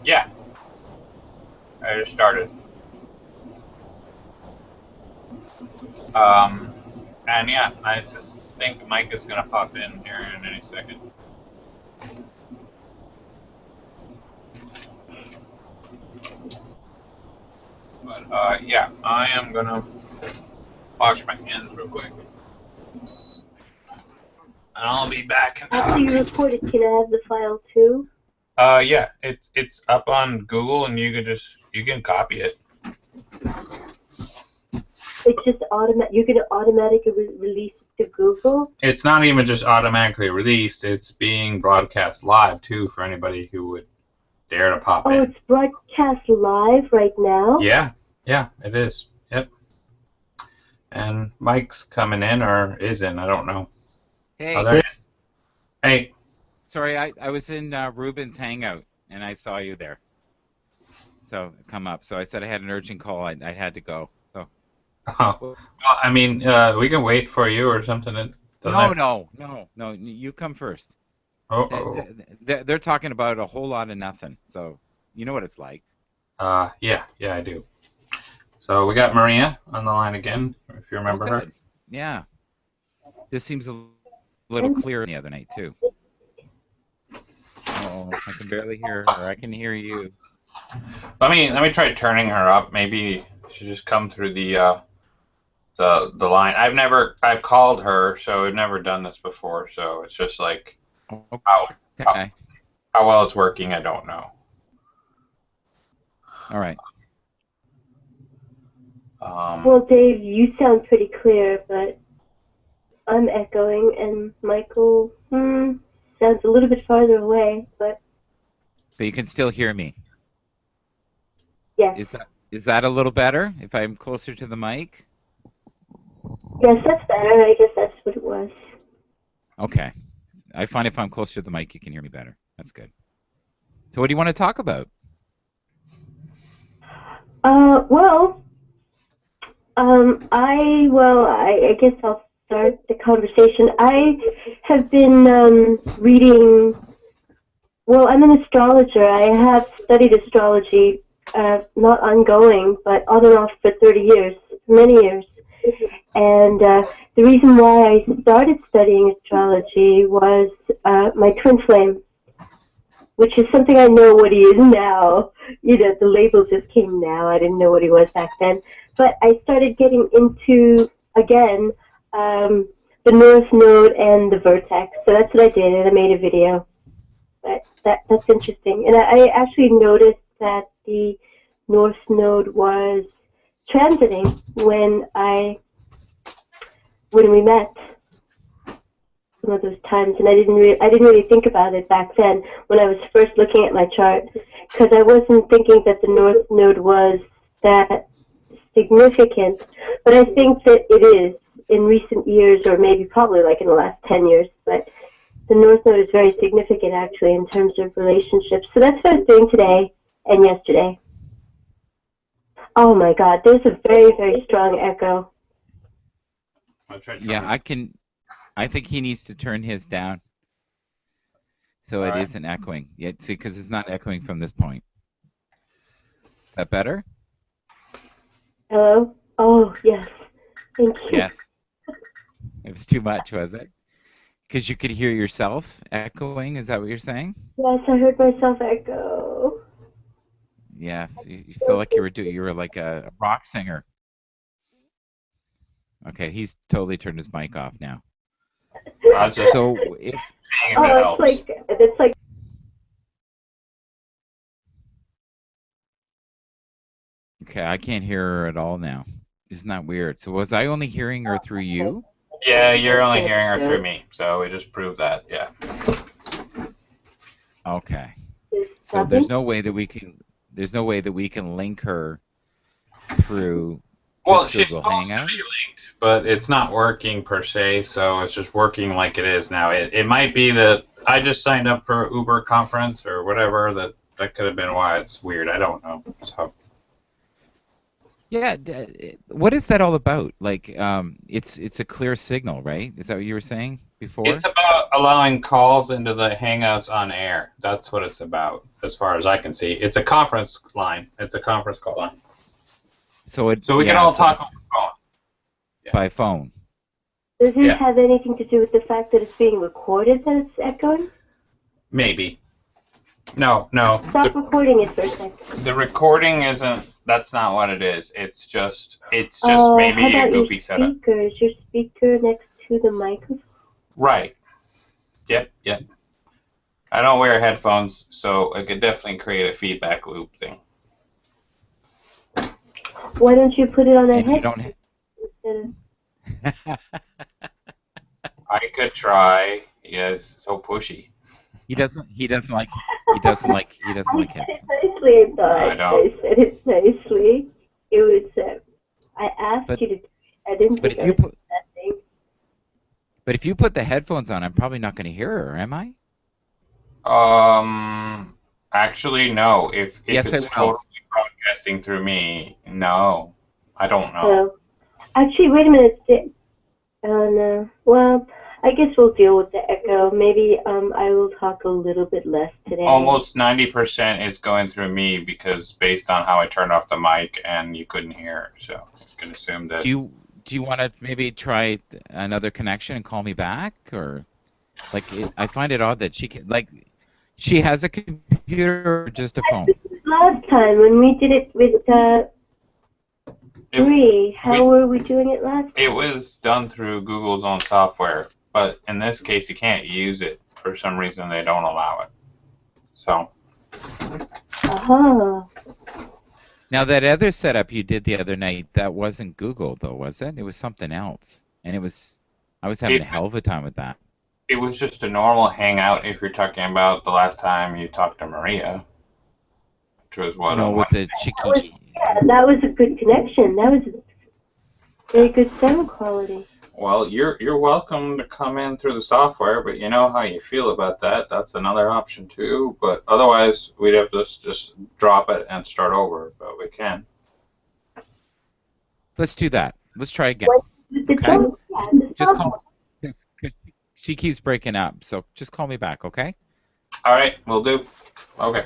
Yeah, I just started. Um, and yeah, I just think Mike is gonna pop in here in any second. But yeah, I am gonna wash my hands real quick, and I'll be back in After talk. you record it, can I have the file too? Yeah, it's up on Google, and you can copy it. It's just automatic. You can automatically release it to Google. It's not even just automatically released; it's being broadcast live too for anybody who would dare to pop Oh, in. it's broadcast live right now. Yeah, yeah, it is. Yep. And Mike's coming in or is in, I don't know. Oh, Hey, there he is. Hey. sorry, I was in Ruben's hangout and I saw you there. So come up. So I said I had an urgent call. I had to go. So Oh. well, Well, I mean, we can wait for you or something. It doesn't no, have. no, no, no. You come first. Oh, They, oh. they're talking about a whole lot of nothing. So you know what it's like. Yeah, yeah, I do. So we got Maria on the line again, if you Oh, remember her. good. Yeah. This seems a little And clearer than the other night too. Oh, I can barely hear her. I can hear you. Let me try turning her up. Maybe she just come through the line. I've called her, so I've never done this before. So it's just like how how, Okay. how well it's working, I don't know. All right. Um, well, Dave, you sound pretty clear, but I'm echoing, and Michael sounds a little bit farther away. But But you can still hear me. yes, Is that a little better if I'm closer to the mic? yes, that's better. I guess that's what it was. Okay. I find if I'm closer to the mic, you can hear me better. That's good. So what do you want to talk about? Well, I guess I'll start the conversation. I have been reading. Well, I'm an astrologer. I have studied astrology, not ongoing, but on and off for 30 years, many years. And the reason why I started studying astrology was my twin flame, which is something I know what he is now. You know, the label just came now. I didn't know what he was back then. But I started getting into, again, the North Node and the Vertex. So that's what I did, and I made a video. But that's interesting. And I actually noticed that the North Node was transiting when we met some of those times, and I didn't really think about it back then when I was first looking at my chart, because I wasn't thinking that the North Node was that significant. But I think that it is in recent years, or maybe probably like in the last 10 years. But the North Node is very significant actually in terms of relationships. So that's what I was doing today and yesterday. Oh my God, there's a very, very strong echo. I'll try Yeah, turning. I think he needs to turn his down so All it right. isn't echoing. Yeah, see, because it's not echoing from this point. Is that better? Hello? Oh, yes. Thank you. Yes. It was too much, was it? Because you could hear yourself echoing. Is that what you're saying? Yes, I heard myself echo. Yes. You feel like you were like a rock singer. Okay, he's totally turned his mic off now. I was just So if seeing if it Oh, helps. it's like Okay, I can't hear her at all now. Isn't that weird? So was I only hearing her through you? Yeah, you're only hearing her through me, so we just proved that. Yeah. Okay. So nothing. there's no way that we can link her through Well, just she's Google supposed to Hangout. be linked, but it's not working per se, so it's just working like it is now. It might be that I just signed up for an Uber conference or whatever. That could have been why it's weird. I don't know. So Yeah, what is that all about? Like it's a clear signal, right? Is that what you were saying? before? It's about allowing calls into the Hangouts on air. That's what it's about, as far as I can see. It's a conference line. It's a conference call line. So it So we can yeah, all so talk on the phone. Yeah. by phone. Does it Yeah. have anything to do with the fact that it's being recorded that it's echoing? Maybe. No. Stop recording it for a second. The recording isn't. That's not what it is. It's just How maybe a about goofy your setup. speaker? Is your speaker next to the microphone? Right. Yep. I don't wear headphones, so it could definitely create a feedback loop thing. Why don't you put it on a And you headset? don't. I could try. Yes, so pushy. He doesn't like headphones. Nicely, I thought. I don't. I said it nicely. It was. I asked But- you to. I didn't But think if I you was put accepting. but if you put the headphones on, I'm probably not going to hear her, am I? Actually, no. If Yes, I it's will. totally broadcasting through me, no. I don't know. Well, actually, wait a minute. Oh no. Well, I guess we'll deal with the echo. Maybe I will talk a little bit less today. Almost 90% is going through me because based on how I turned off the mic and you couldn't hear, so you can assume that. Do you want to maybe try another connection and call me back, or I find it odd that she has a computer or just a phone? Last time when we did it with Bree, how were we doing it last time? It was done through Google's own software, but in this case you can't use it. For some reason they don't allow it. So. Uh-huh. Now that other setup you did the other night, that wasn't Google though, was it? It was something else, and I was having a hell of a time with that. It was just a normal hangout if you're talking about the last time you talked to Maria, which was what? No, with the cheeky. Yeah, that was a good connection. That was a very good sound quality. Well, you're welcome to come in through the software, but you know how you feel about that. That's another option too. But otherwise, we'd have to just drop it and start over. But we can. Let's do that. Let's try again. Okay. Just call. Cause she keeps breaking up, so just call me back, okay? All right, we'll do. Okay.